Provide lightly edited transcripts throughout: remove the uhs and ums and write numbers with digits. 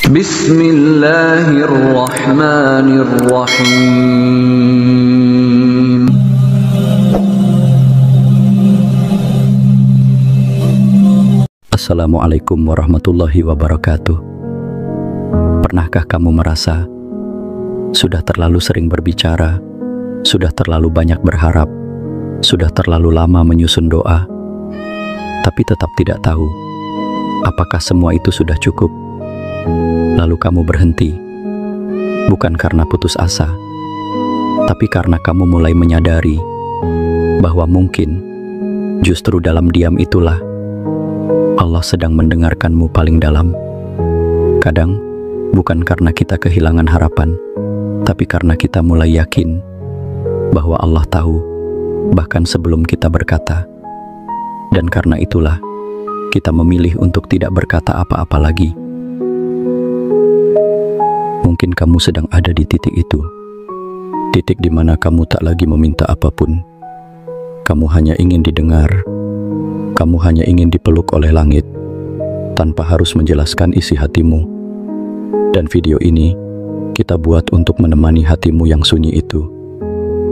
Bismillahirrahmanirrahim. Assalamualaikum warahmatullahi wabarakatuh. Pernahkah kamu merasa sudah terlalu sering berbicara, sudah terlalu banyak berharap, sudah terlalu lama menyusun doa, tapi tetap tidak tahu apakah semua itu sudah cukup? Lalu kamu berhenti, bukan karena putus asa, tapi karena kamu mulai menyadari bahwa mungkin justru dalam diam itulah Allah sedang mendengarkanmu paling dalam. Kadang bukan karena kita kehilangan harapan, tapi karena kita mulai yakin bahwa Allah tahu bahkan sebelum kita berkata. Dan karena itulah kita memilih untuk tidak berkata apa-apa lagi. Mungkin kamu sedang ada di titik itu, titik di mana kamu tak lagi meminta apapun. Kamu hanya ingin didengar, kamu hanya ingin dipeluk oleh langit, tanpa harus menjelaskan isi hatimu. Dan video ini kita buat untuk menemani hatimu yang sunyi itu,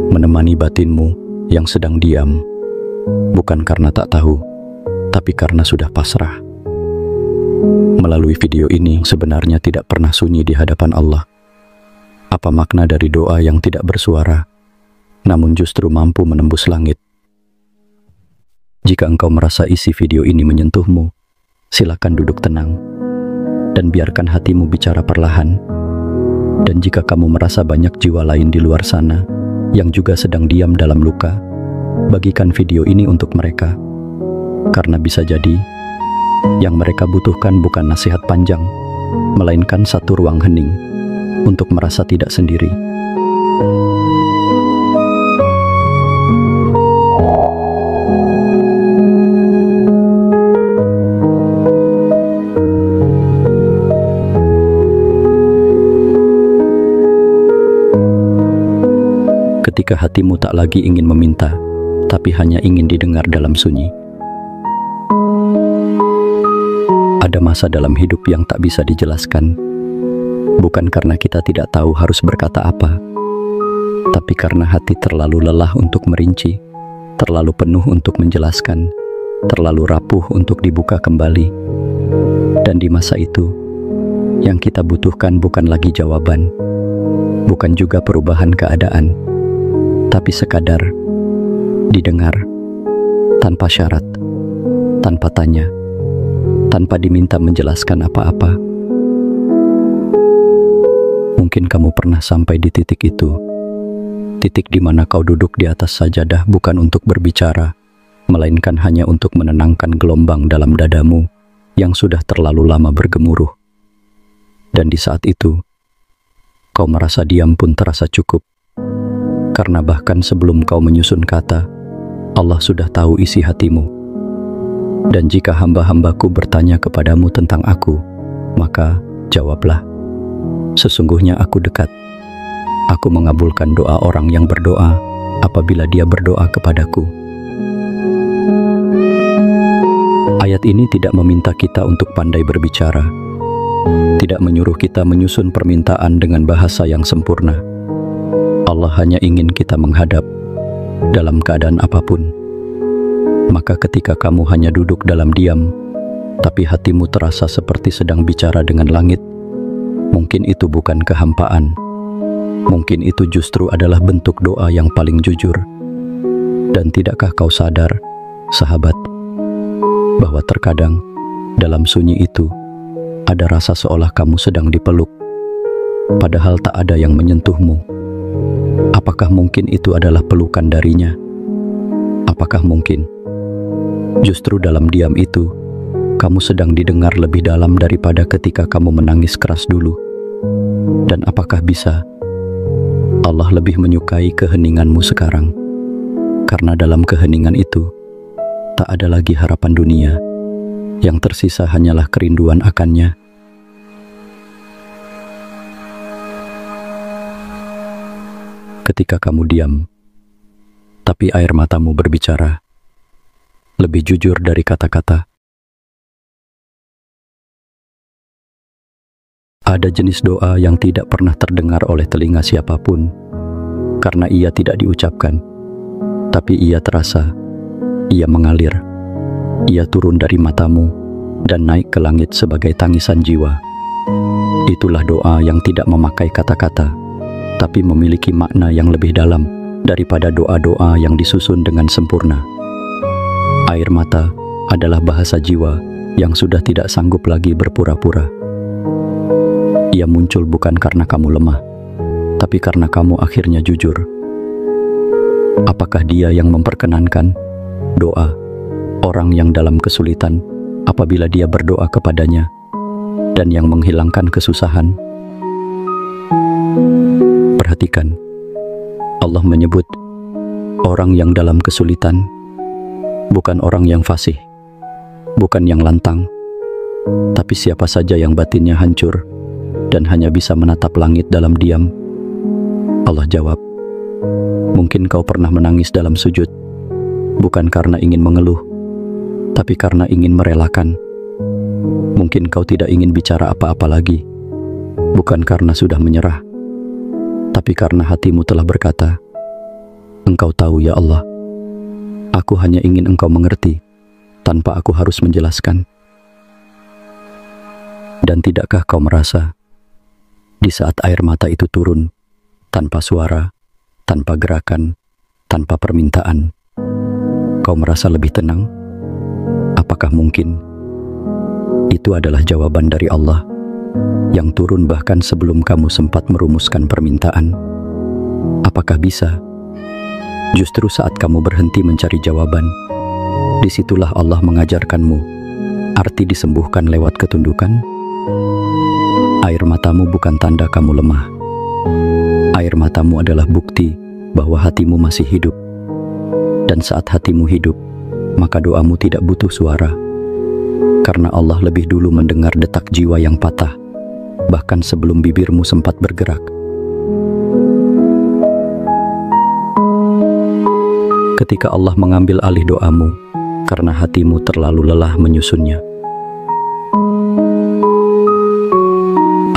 menemani batinmu yang sedang diam, bukan karena tak tahu, tapi karena sudah pasrah. Melalui video ini sebenarnya tidak pernah sunyi di hadapan Allah. Apa makna dari doa yang tidak bersuara, namun justru mampu menembus langit? Jika engkau merasa isi video ini menyentuhmu, silakan duduk tenang dan biarkan hatimu bicara perlahan. Dan jika kamu merasa banyak jiwa lain di luar sana yang juga sedang diam dalam luka, bagikan video ini untuk mereka, karena bisa jadi yang mereka butuhkan bukan nasihat panjang, melainkan satu ruang hening untuk merasa tidak sendiri. Ketika hatimu tak lagi ingin meminta, tapi hanya ingin didengar dalam sunyi. Ada masa dalam hidup yang tak bisa dijelaskan, bukan karena kita tidak tahu harus berkata apa, tapi karena hati terlalu lelah untuk merinci, terlalu penuh untuk menjelaskan, terlalu rapuh untuk dibuka kembali. Dan di masa itu, yang kita butuhkan bukan lagi jawaban, bukan juga perubahan keadaan, tapi sekadar didengar, tanpa syarat, tanpa tanya, tanpa diminta menjelaskan apa-apa. Mungkin kamu pernah sampai di titik itu, titik di mana kau duduk di atas sajadah bukan untuk berbicara, melainkan hanya untuk menenangkan gelombang dalam dadamu yang sudah terlalu lama bergemuruh. Dan di saat itu, kau merasa diam pun terasa cukup. Karena bahkan sebelum kau menyusun kata, Allah sudah tahu isi hatimu. Dan jika hamba-hambaku bertanya kepadamu tentang aku, maka jawablah, sesungguhnya aku dekat. Aku mengabulkan doa orang yang berdoa apabila dia berdoa kepadaku. Ayat ini tidak meminta kita untuk pandai berbicara, tidak menyuruh kita menyusun permintaan dengan bahasa yang sempurna. Allah hanya ingin kita menghadap dalam keadaan apapun. Maka ketika kamu hanya duduk dalam diam, tapi hatimu terasa seperti sedang bicara dengan langit, mungkin itu bukan kehampaan. Mungkin itu justru adalah bentuk doa yang paling jujur. Dan tidakkah kau sadar, sahabat, bahwa terkadang dalam sunyi itu ada rasa seolah kamu sedang dipeluk, padahal tak ada yang menyentuhmu? Apakah mungkin itu adalah pelukan darinya? Apakah mungkin justru dalam diam itu kamu sedang didengar lebih dalam daripada ketika kamu menangis keras dulu? Dan apakah bisa Allah lebih menyukai keheninganmu sekarang? Karena dalam keheningan itu tak ada lagi harapan dunia, yang tersisa hanyalah kerinduan akannya. Ketika kamu diam, tapi air matamu berbicara, lebih jujur dari kata-kata. Ada jenis doa yang tidak pernah terdengar oleh telinga siapapun, karena ia tidak diucapkan, tapi ia terasa, ia mengalir, ia turun dari matamu, dan naik ke langit sebagai tangisan jiwa. Itulah doa yang tidak memakai kata-kata, tapi memiliki makna yang lebih dalam daripada doa-doa yang disusun dengan sempurna. Air mata adalah bahasa jiwa yang sudah tidak sanggup lagi berpura-pura. Ia muncul bukan karena kamu lemah, tapi karena kamu akhirnya jujur. Apakah dia yang memperkenankan doa orang yang dalam kesulitan apabila dia berdoa kepadanya, dan yang menghilangkan kesusahan? Perhatikan, Allah menyebut orang yang dalam kesulitan, bukan orang yang fasih, bukan yang lantang, tapi siapa saja yang batinnya hancur dan hanya bisa menatap langit dalam diam. Allah jawab, mungkin kau pernah menangis dalam sujud, bukan karena ingin mengeluh, tapi karena ingin merelakan. Mungkin kau tidak ingin bicara apa-apa lagi, bukan karena sudah menyerah, tapi karena hatimu telah berkata, Engkau tahu ya Allah, aku hanya ingin Engkau mengerti, tanpa aku harus menjelaskan. Dan tidakkah kau merasa, di saat air mata itu turun, tanpa suara, tanpa gerakan, tanpa permintaan, kau merasa lebih tenang? Apakah mungkin itu adalah jawaban dari Allah yang turun bahkan sebelum kamu sempat merumuskan permintaan? Apakah bisa? Justru saat kamu berhenti mencari jawaban, disitulah Allah mengajarkanmu arti disembuhkan lewat ketundukan. Air matamu bukan tanda kamu lemah. Air matamu adalah bukti bahwa hatimu masih hidup. Dan saat hatimu hidup, maka doamu tidak butuh suara. Karena Allah lebih dulu mendengar detak jiwa yang patah, bahkan sebelum bibirmu sempat bergerak. Ketika Allah mengambil alih doamu, karena hatimu terlalu lelah menyusunnya.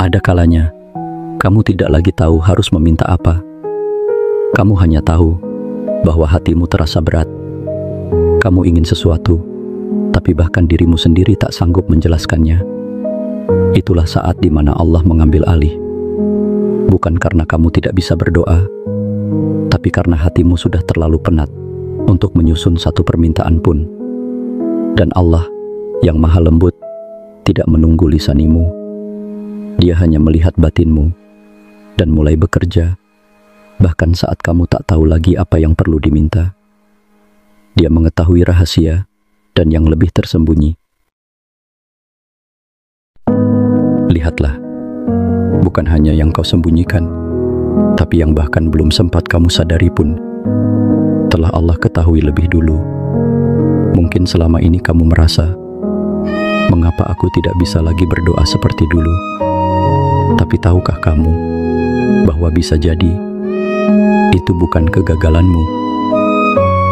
Ada kalanya, kamu tidak lagi tahu harus meminta apa. Kamu hanya tahu bahwa hatimu terasa berat. Kamu ingin sesuatu, tapi bahkan dirimu sendiri tak sanggup menjelaskannya. Itulah saat di mana Allah mengambil alih. Bukan karena kamu tidak bisa berdoa, tapi karena hatimu sudah terlalu penat untuk menyusun satu permintaan pun. Dan Allah yang maha lembut tidak menunggu lisanimu. Dia hanya melihat batinmu dan mulai bekerja, bahkan saat kamu tak tahu lagi apa yang perlu diminta. Dia mengetahui rahasia dan yang lebih tersembunyi. Lihatlah, bukan hanya yang kau sembunyikan, tapi yang bahkan belum sempat kamu sadari pun, telah Allah ketahui lebih dulu. Mungkin selama ini kamu merasa, mengapa aku tidak bisa lagi berdoa seperti dulu? Tapi tahukah kamu bahwa bisa jadi itu bukan kegagalanmu?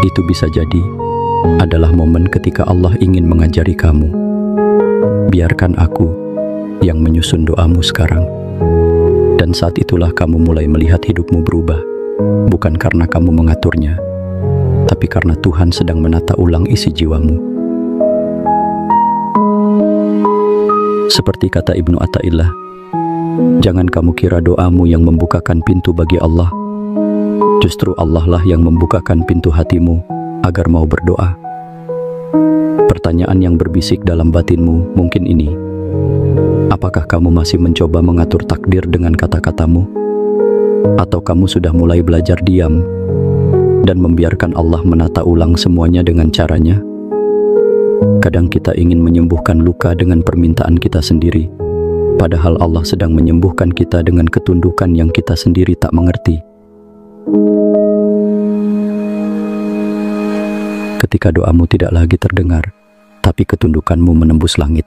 Itu bisa jadi adalah momen ketika Allah ingin mengajari kamu. Biarkan aku yang menyusun doamu sekarang. Dan saat itulah kamu mulai melihat hidupmu berubah, bukan karena kamu mengaturnya, tapi karena Tuhan sedang menata ulang isi jiwamu. Seperti kata Ibnu Athaillah, jangan kamu kira doamu yang membukakan pintu bagi Allah. Justru Allah lah yang membukakan pintu hatimu agar mau berdoa. Pertanyaan yang berbisik dalam batinmu mungkin ini: apakah kamu masih mencoba mengatur takdir dengan kata-katamu? Atau kamu sudah mulai belajar diam dan membiarkan Allah menata ulang semuanya dengan caranya? Kadang kita ingin menyembuhkan luka dengan permintaan kita sendiri, padahal Allah sedang menyembuhkan kita dengan ketundukan yang kita sendiri tak mengerti. Ketika doamu tidak lagi terdengar, tapi ketundukanmu menembus langit.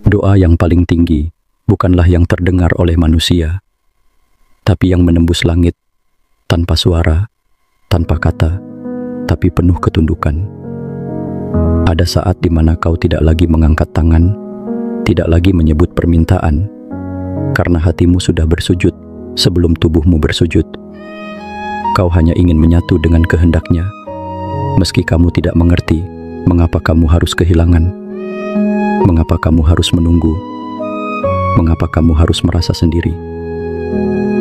Doa yang paling tinggi bukanlah yang terdengar oleh manusia, tapi yang menembus langit, tanpa suara, tanpa kata, tapi penuh ketundukan. Ada saat di mana kau tidak lagi mengangkat tangan, tidak lagi menyebut permintaan, karena hatimu sudah bersujud sebelum tubuhmu bersujud. Kau hanya ingin menyatu dengan kehendaknya, meski kamu tidak mengerti mengapa kamu harus kehilangan, mengapa kamu harus menunggu, mengapa kamu harus merasa sendiri.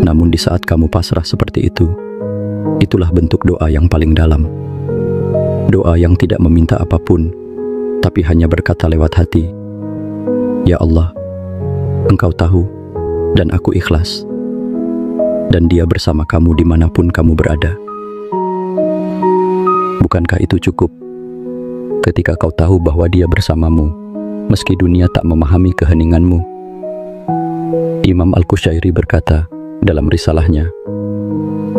Namun di saat kamu pasrah seperti itu, itulah bentuk doa yang paling dalam. Doa yang tidak meminta apapun, tapi hanya berkata lewat hati, "Ya Allah, Engkau tahu, dan aku ikhlas." Dan Dia bersama kamu dimanapun kamu berada. Bukankah itu cukup? Ketika kau tahu bahwa Dia bersamamu, meski dunia tak memahami keheninganmu. Imam Al-Qushairi berkata dalam risalahnya,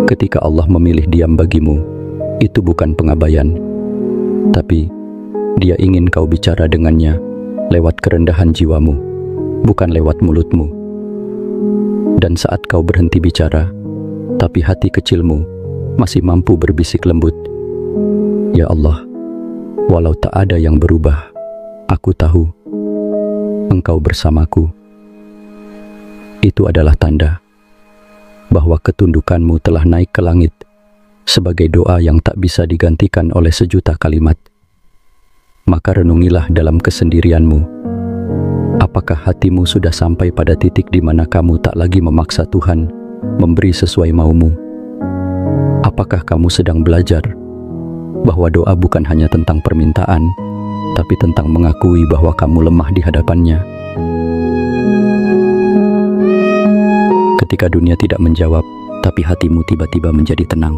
ketika Allah memilih diam bagimu, itu bukan pengabaian, tapi Dia ingin kau bicara dengannya lewat kerendahan jiwamu, bukan lewat mulutmu. Dan saat kau berhenti bicara, tapi hati kecilmu masih mampu berbisik lembut, "Ya Allah, walau tak ada yang berubah, aku tahu Engkau bersamaku." Itu adalah tanda bahwa ketundukanmu telah naik ke langit sebagai doa yang tak bisa digantikan oleh sejuta kalimat. Maka renungilah dalam kesendirianmu, apakah hatimu sudah sampai pada titik di mana kamu tak lagi memaksa Tuhan memberi sesuai maumu? Apakah kamu sedang belajar bahwa doa bukan hanya tentang permintaan, tapi tentang mengakui bahwa kamu lemah di hadapannya? Ketika dunia tidak menjawab, tapi hatimu tiba-tiba menjadi tenang.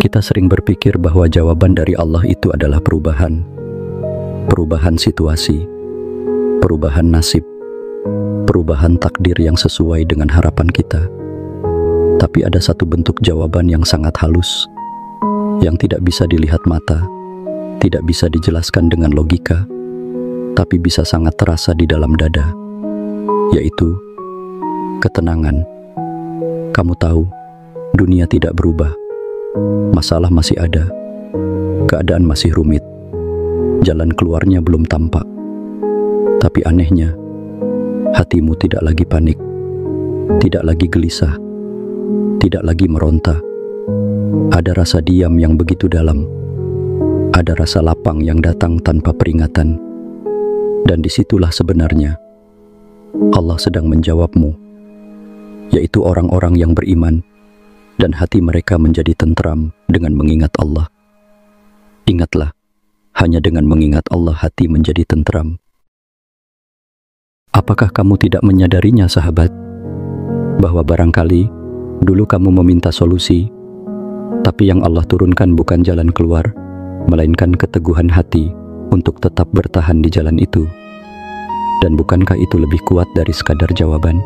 Kita sering berpikir bahwa jawaban dari Allah itu adalah perubahan situasi, perubahan nasib, perubahan takdir yang sesuai dengan harapan kita. Tapi ada satu bentuk jawaban yang sangat halus, yang tidak bisa dilihat mata, tidak bisa dijelaskan dengan logika, tapi bisa sangat terasa di dalam dada, yaitu ketenangan. Kamu tahu, dunia tidak berubah, masalah masih ada, keadaan masih rumit, jalan keluarnya belum tampak, tapi anehnya, hatimu tidak lagi panik, tidak lagi gelisah, tidak lagi meronta. Ada rasa diam yang begitu dalam, ada rasa lapang yang datang tanpa peringatan, dan disitulah sebenarnya Allah sedang menjawabmu, yaitu orang-orang yang beriman dan hati mereka menjadi tentram dengan mengingat Allah. Ingatlah, hanya dengan mengingat Allah hati menjadi tentram. Apakah kamu tidak menyadarinya, sahabat, bahwa barangkali dulu kamu meminta solusi, tapi yang Allah turunkan bukan jalan keluar, melainkan keteguhan hati untuk tetap bertahan di jalan itu? Dan bukankah itu lebih kuat dari sekadar jawaban?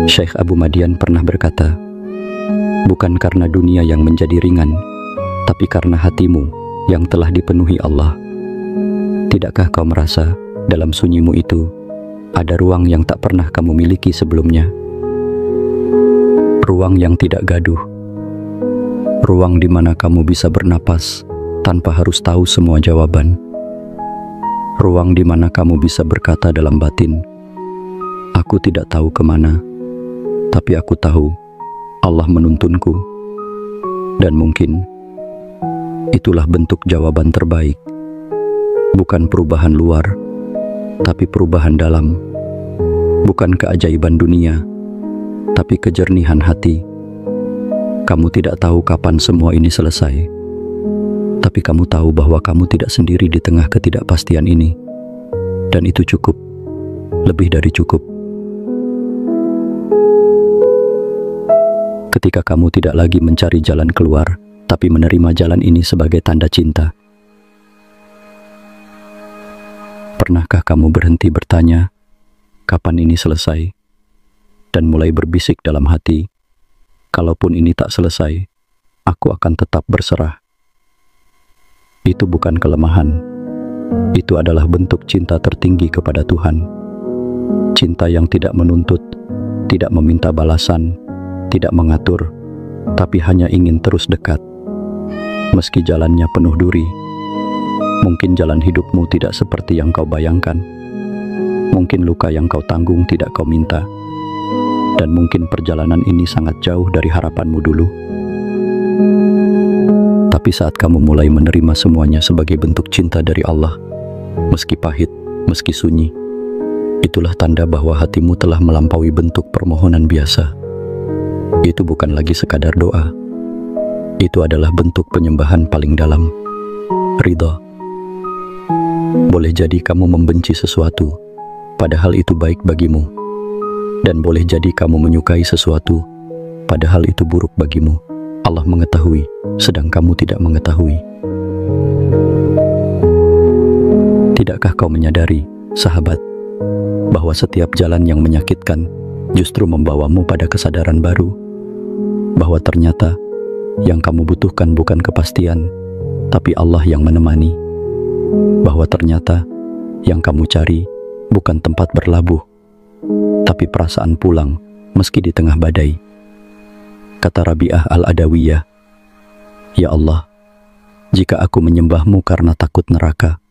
Syekh Abu Madian pernah berkata, bukan karena dunia yang menjadi ringan, tapi karena hatimu yang telah dipenuhi Allah. Tidakkah kau merasa dalam sunyimu itu ada ruang yang tak pernah kamu miliki sebelumnya? Ruang yang tidak gaduh, ruang di mana kamu bisa bernapas tanpa harus tahu semua jawaban. Ruang di mana kamu bisa berkata dalam batin, "Aku tidak tahu kemana, tapi aku tahu Allah menuntunku." Dan mungkin itulah bentuk jawaban terbaik. Bukan perubahan luar, tapi perubahan dalam. Bukan keajaiban dunia, tapi kejernihan hati. Kamu tidak tahu kapan semua ini selesai, tapi kamu tahu bahwa kamu tidak sendiri di tengah ketidakpastian ini. Dan itu cukup, lebih dari cukup. Ketika kamu tidak lagi mencari jalan keluar, tapi menerima jalan ini sebagai tanda cinta. Pernahkah kamu berhenti bertanya, kapan ini selesai? Dan mulai berbisik dalam hati, kalaupun ini tak selesai, aku akan tetap berserah. Itu bukan kelemahan, itu adalah bentuk cinta tertinggi kepada Tuhan. Cinta yang tidak menuntut, tidak meminta balasan, tidak mengatur, tapi hanya ingin terus dekat. Meski jalannya penuh duri, Mungkin jalan hidupmu tidak seperti yang kau bayangkan. Mungkin luka yang kau tanggung tidak kau minta. Dan mungkin perjalanan ini sangat jauh dari harapanmu dulu. Tapi saat kamu mulai menerima semuanya sebagai bentuk cinta dari Allah, meski pahit, meski sunyi, itulah tanda bahwa hatimu telah melampaui bentuk permohonan biasa. Itu bukan lagi sekadar doa. Itu adalah bentuk penyembahan paling dalam, ridha. Boleh jadi kamu membenci sesuatu, padahal itu baik bagimu. Dan boleh jadi kamu menyukai sesuatu, padahal itu buruk bagimu. Allah mengetahui, sedang kamu tidak mengetahui. Tidakkah kau menyadari, sahabat, bahwa setiap jalan yang menyakitkan justru membawamu pada kesadaran baru, bahwa ternyata yang kamu butuhkan bukan kepastian, tapi Allah yang menemani, bahwa ternyata yang kamu cari bukan tempat berlabuh, tapi perasaan pulang meski di tengah badai. Kata Rabi'ah Al-Adawiyah, "Ya Allah, jika aku menyembahmu karena takut neraka,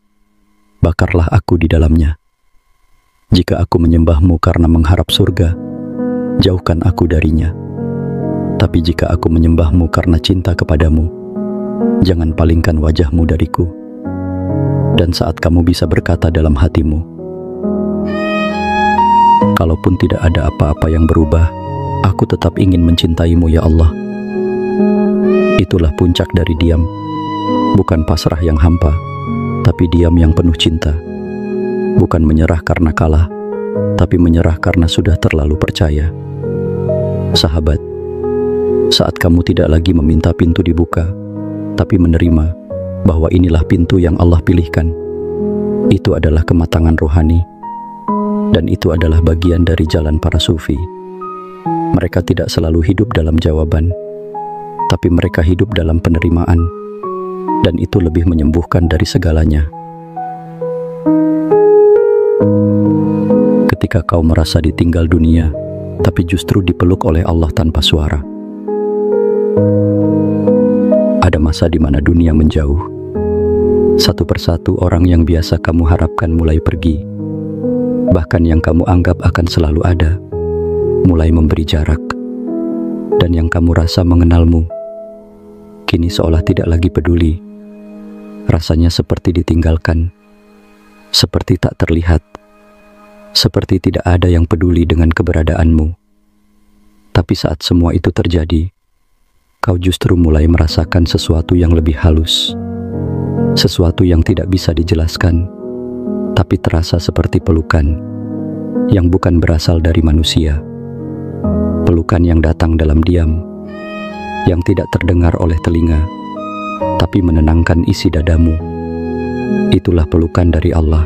bakarlah aku di dalamnya. Jika aku menyembahmu karena mengharap surga, jauhkan aku darinya. Tapi jika aku menyembahmu karena cinta kepadamu, jangan palingkan wajahmu dariku." Dan saat kamu bisa berkata dalam hatimu, "Kalaupun tidak ada apa-apa yang berubah, aku tetap ingin mencintaimu ya Allah." Itulah puncak dari diam, bukan pasrah yang hampa, tapi diam yang penuh cinta. Bukan menyerah karena kalah, tapi menyerah karena sudah terlalu percaya. Sahabat, saat kamu tidak lagi meminta pintu dibuka, tapi menerima bahwa inilah pintu yang Allah pilihkan, itu adalah kematangan rohani, dan itu adalah bagian dari jalan para sufi. Mereka tidak selalu hidup dalam jawaban, tapi mereka hidup dalam penerimaan, dan itu lebih menyembuhkan dari segalanya. Ketika kau merasa ditinggal dunia, tapi justru dipeluk oleh Allah tanpa suara. Ada masa di mana dunia menjauh. Satu persatu orang yang biasa kamu harapkan mulai pergi. Bahkan yang kamu anggap akan selalu ada, mulai memberi jarak. Dan yang kamu rasa mengenalmu, kini seolah tidak lagi peduli. Rasanya seperti ditinggalkan, seperti tak terlihat, seperti tidak ada yang peduli dengan keberadaanmu. Tapi saat semua itu terjadi, kau justru mulai merasakan sesuatu yang lebih halus, sesuatu yang tidak bisa dijelaskan, tapi terasa seperti pelukan yang bukan berasal dari manusia, pelukan yang datang dalam diam, yang tidak terdengar oleh telinga, tapi menenangkan isi dadamu. Itulah pelukan dari Allah,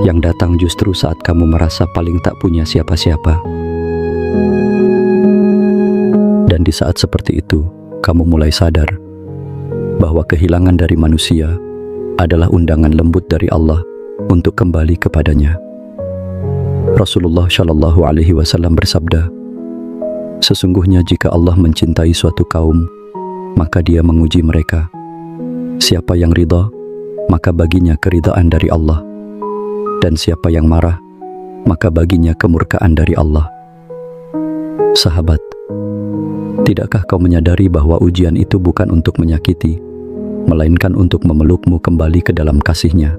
yang datang justru saat kamu merasa paling tak punya siapa-siapa. Dan di saat seperti itu, kamu mulai sadar bahwa kehilangan dari manusia adalah undangan lembut dari Allah untuk kembali kepadanya. Rasulullah Shallallahu Alaihi Wasallam bersabda, "Sesungguhnya jika Allah mencintai suatu kaum, maka Dia menguji mereka. Siapa yang ridha, maka baginya keridhaan dari Allah. Dan siapa yang marah, maka baginya kemurkaan dari Allah." Sahabat, tidakkah kau menyadari bahwa ujian itu bukan untuk menyakiti, melainkan untuk memelukmu kembali ke dalam kasih-Nya?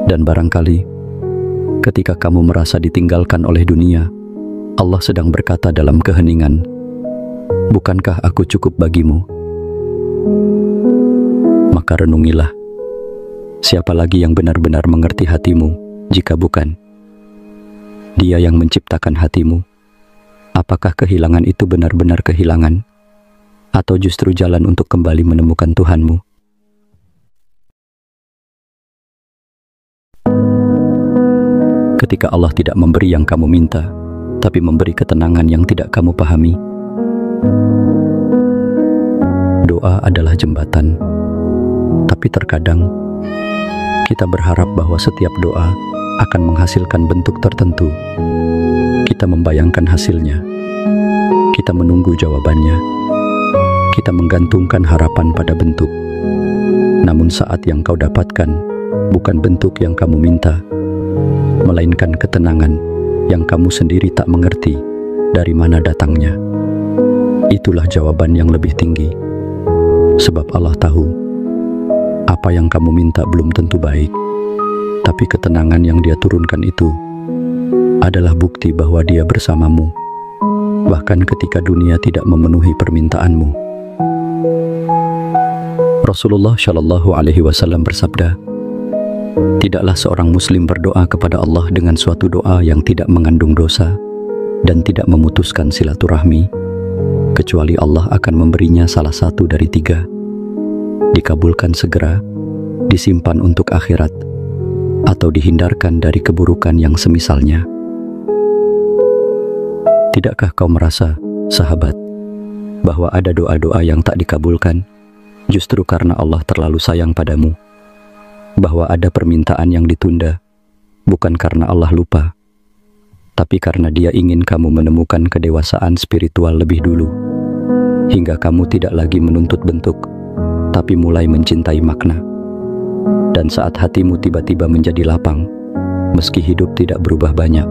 Dan barangkali, ketika kamu merasa ditinggalkan oleh dunia, Allah sedang berkata dalam keheningan, "Bukankah aku cukup bagimu?" Maka renungilah, siapa lagi yang benar-benar mengerti hatimu jika bukan Dia yang menciptakan hatimu? Apakah kehilangan itu benar-benar kehilangan, atau justru jalan untuk kembali menemukan Tuhanmu? Ketika Allah tidak memberi yang kamu minta, tapi memberi ketenangan yang tidak kamu pahami. Doa adalah jembatan, tapi terkadang kita berharap bahwa setiap doa akan menghasilkan bentuk tertentu. Kita membayangkan hasilnya, kita menunggu jawabannya, kita menggantungkan harapan pada bentuk. Namun saat yang kau dapatkan bukan bentuk yang kamu minta, melainkan ketenangan yang kamu sendiri tak mengerti dari mana datangnya. Itulah jawaban yang lebih tinggi. Sebab Allah tahu, apa yang kamu minta belum tentu baik, tapi ketenangan yang Dia turunkan itu adalah bukti bahwa Dia bersamamu, bahkan ketika dunia tidak memenuhi permintaanmu. Rasulullah Shallallahu Alaihi Wasallam bersabda, tidaklah seorang muslim berdoa kepada Allah dengan suatu doa yang tidak mengandung dosa dan tidak memutuskan silaturahmi, kecuali Allah akan memberinya salah satu dari tiga: dikabulkan segera, disimpan untuk akhirat, atau dihindarkan dari keburukan yang semisalnya. Tidakkah kau merasa, sahabat, bahwa ada doa-doa yang tak dikabulkan justru karena Allah terlalu sayang padamu? Bahwa ada permintaan yang ditunda bukan karena Allah lupa, tapi karena Dia ingin kamu menemukan kedewasaan spiritual lebih dulu, hingga kamu tidak lagi menuntut bentuk, tapi mulai mencintai makna. Dan saat hatimu tiba-tiba menjadi lapang, meski hidup tidak berubah banyak,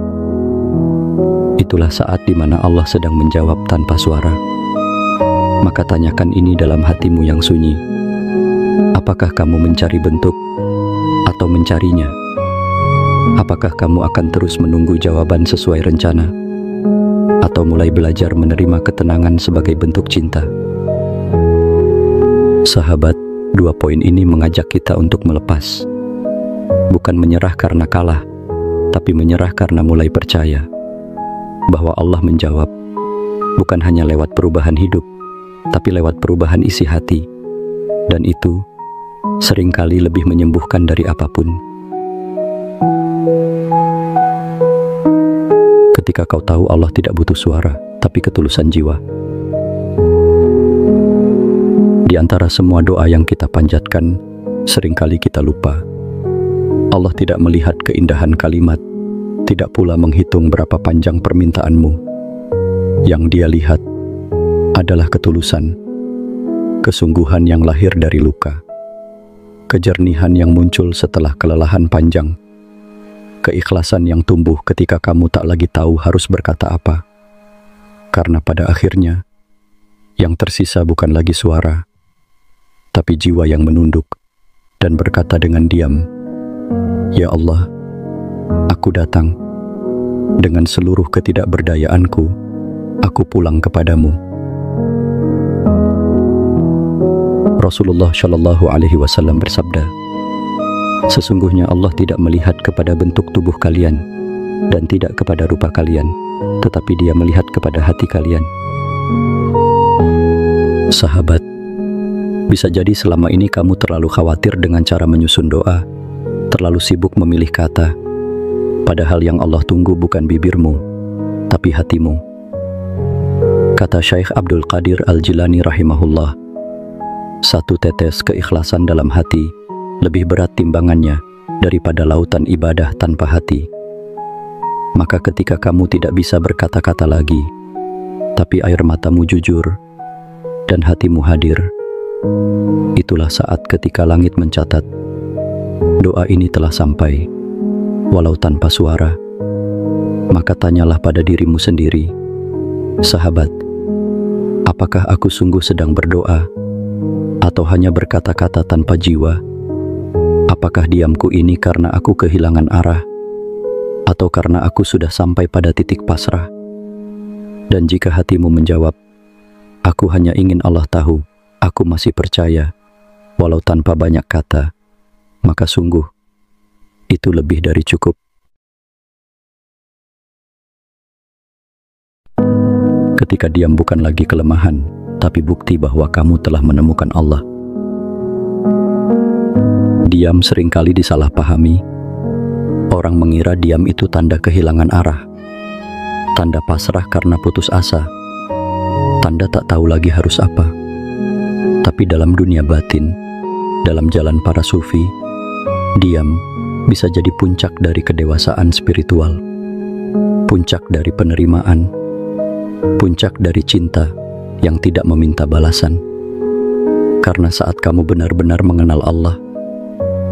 itulah saat di mana Allah sedang menjawab tanpa suara. Maka tanyakan ini dalam hatimu yang sunyi: apakah kamu mencari bentuk atau mencarinya? Apakah kamu akan terus menunggu jawaban sesuai rencana, atau mulai belajar menerima ketenangan sebagai bentuk cinta? Sahabat, dua poin ini mengajak kita untuk melepas. Bukan menyerah karena kalah, tapi menyerah karena mulai percaya bahwa Allah menjawab, bukan hanya lewat perubahan hidup, tapi lewat perubahan isi hati. Dan itu seringkali lebih menyembuhkan dari apapun. Ketika kau tahu Allah tidak butuh suara, tapi ketulusan jiwa. Di antara semua doa yang kita panjatkan, seringkali kita lupa. Allah tidak melihat keindahan kalimat, tidak pula menghitung berapa panjang permintaanmu. Yang Dia lihat adalah ketulusan, kesungguhan yang lahir dari luka, kejernihan yang muncul setelah kelelahan panjang, keikhlasan yang tumbuh ketika kamu tak lagi tahu harus berkata apa. Karena pada akhirnya, yang tersisa bukan lagi suara, tapi jiwa yang menunduk dan berkata dengan diam, "Ya Allah, aku datang. Dengan seluruh ketidakberdayaanku, aku pulang kepadamu." Rasulullah Shallallahu Alaihi Wasallam bersabda, sesungguhnya Allah tidak melihat kepada bentuk tubuh kalian dan tidak kepada rupa kalian, tetapi Dia melihat kepada hati kalian. Sahabat, bisa jadi selama ini kamu terlalu khawatir dengan cara menyusun doa, terlalu sibuk memilih kata, padahal yang Allah tunggu bukan bibirmu, tapi hatimu. Kata Syekh Abdul Qadir Al-Jilani rahimahullah, satu tetes keikhlasan dalam hati lebih berat timbangannya daripada lautan ibadah tanpa hati. Maka ketika kamu tidak bisa berkata-kata lagi, tapi air matamu jujur dan hatimu hadir, itulah saat ketika langit mencatat, doa ini telah sampai, walau tanpa suara. Maka tanyalah pada dirimu sendiri, sahabat, apakah aku sungguh sedang berdoa, atau hanya berkata-kata tanpa jiwa? Apakah diamku ini karena aku kehilangan arah, atau karena aku sudah sampai pada titik pasrah? Dan jika hatimu menjawab, aku hanya ingin Allah tahu, aku masih percaya, walau tanpa banyak kata, maka sungguh, itu lebih dari cukup. Ketika diam bukan lagi kelemahan, tapi bukti bahwa kamu telah menemukan Allah. Diam seringkali disalahpahami. Orang mengira diam itu tanda kehilangan arah, tanda pasrah karena putus asa, tanda tak tahu lagi harus apa. Tapi dalam dunia batin, dalam jalan para sufi, diam bisa jadi puncak dari kedewasaan spiritual, puncak dari penerimaan, puncak dari cinta yang tidak meminta balasan. Karena saat kamu benar-benar mengenal Allah,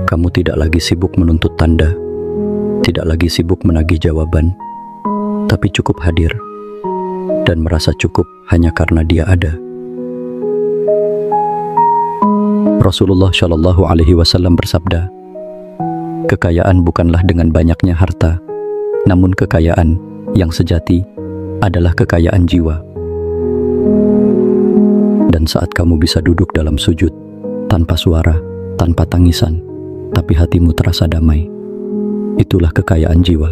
kamu tidak lagi sibuk menuntut tanda, tidak lagi sibuk menagih jawaban, tapi cukup hadir dan merasa cukup hanya karena Dia ada. Rasulullah Shallallahu Alaihi Wasallam bersabda, kekayaan bukanlah dengan banyaknya harta, namun kekayaan yang sejati adalah kekayaan jiwa. Dan saat kamu bisa duduk dalam sujud, tanpa suara, tanpa tangisan, tapi hatimu terasa damai, itulah kekayaan jiwa.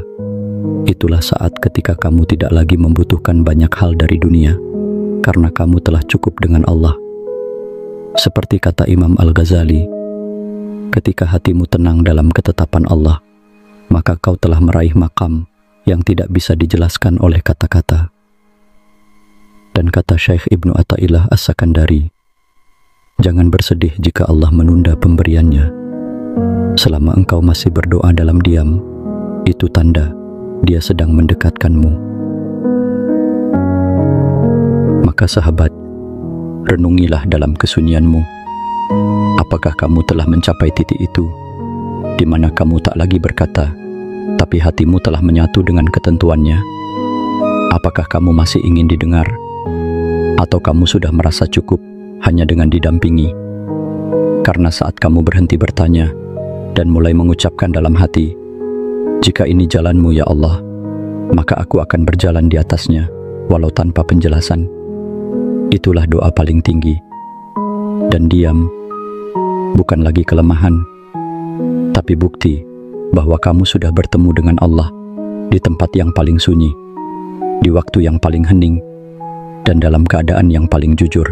Itulah saat ketika kamu tidak lagi membutuhkan banyak hal dari dunia, karena kamu telah cukup dengan Allah. Seperti kata Imam Al-Ghazali, ketika hatimu tenang dalam ketetapan Allah, maka kau telah meraih makam yang tidak bisa dijelaskan oleh kata-kata. Dan kata Syekh Ibnu Athaillah As-Sakandari, jangan bersedih jika Allah menunda pemberiannya. Selama engkau masih berdoa dalam diam, itu tanda Dia sedang mendekatkanmu. Maka sahabat, renungilah dalam kesunyianmu. Apakah kamu telah mencapai titik itu, di mana kamu tak lagi berkata, tapi hatimu telah menyatu dengan ketentuannya? Apakah kamu masih ingin didengar? Atau kamu sudah merasa cukup hanya dengan didampingi? Karena saat kamu berhenti bertanya dan mulai mengucapkan dalam hati, jika ini jalanmu ya Allah, maka aku akan berjalan di atasnya, walau tanpa penjelasan. Itulah doa paling tinggi. Dan diam bukan lagi kelemahan, tapi bukti bahwa kamu sudah bertemu dengan Allah di tempat yang paling sunyi, di waktu yang paling hening, dan dalam keadaan yang paling jujur.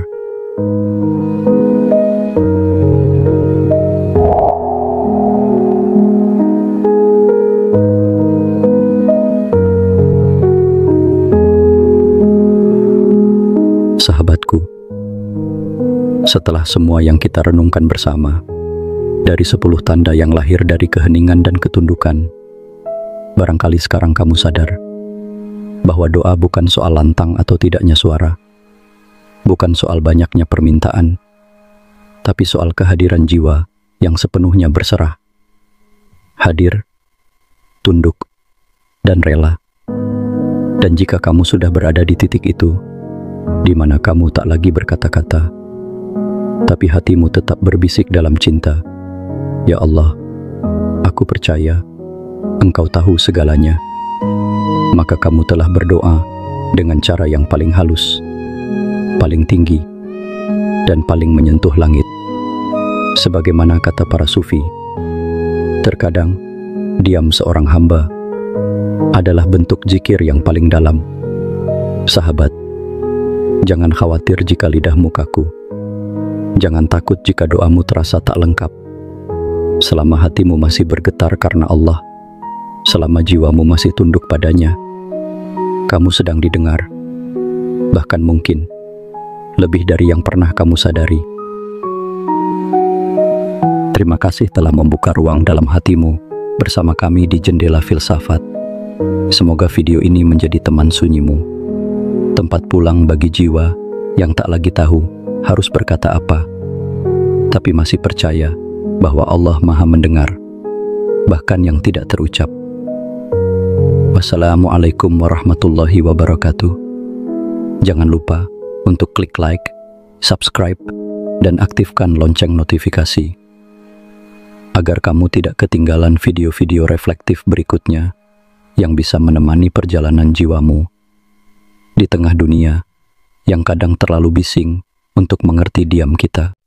Sahabatku, setelah semua yang kita renungkan bersama, dari 10 tanda yang lahir dari keheningan dan ketundukan, barangkali sekarang kamu sadar bahwa doa bukan soal lantang atau tidaknya suara, bukan soal banyaknya permintaan, tapi soal kehadiran jiwa yang sepenuhnya berserah, hadir, tunduk, dan rela. Dan jika kamu sudah berada di titik itu, di mana kamu tak lagi berkata-kata, tapi hatimu tetap berbisik dalam cinta, ya Allah, aku percaya Engkau tahu segalanya, maka kamu telah berdoa dengan cara yang paling halus, paling tinggi, dan paling menyentuh langit. Sebagaimana kata para sufi, terkadang diam seorang hamba adalah bentuk zikir yang paling dalam. Sahabat, jangan khawatir jika lidahmu kaku. Jangan takut jika doamu terasa tak lengkap. Selama hatimu masih bergetar karena Allah, selama jiwamu masih tunduk padanya, kamu sedang didengar. Bahkan mungkin lebih dari yang pernah kamu sadari. Terima kasih telah membuka ruang dalam hatimu bersama kami di Jendela Filsafat. Semoga video ini menjadi teman sunyimu, tempat pulang bagi jiwa yang tak lagi tahu harus berkata apa, tapi masih percaya bahwa Allah Maha mendengar, bahkan yang tidak terucap. Wassalamualaikum warahmatullahi wabarakatuh. Jangan lupa untuk klik like, subscribe, dan aktifkan lonceng notifikasi, agar kamu tidak ketinggalan video-video reflektif berikutnya yang bisa menemani perjalanan jiwamu di tengah dunia yang kadang terlalu bising untuk mengerti diam kita.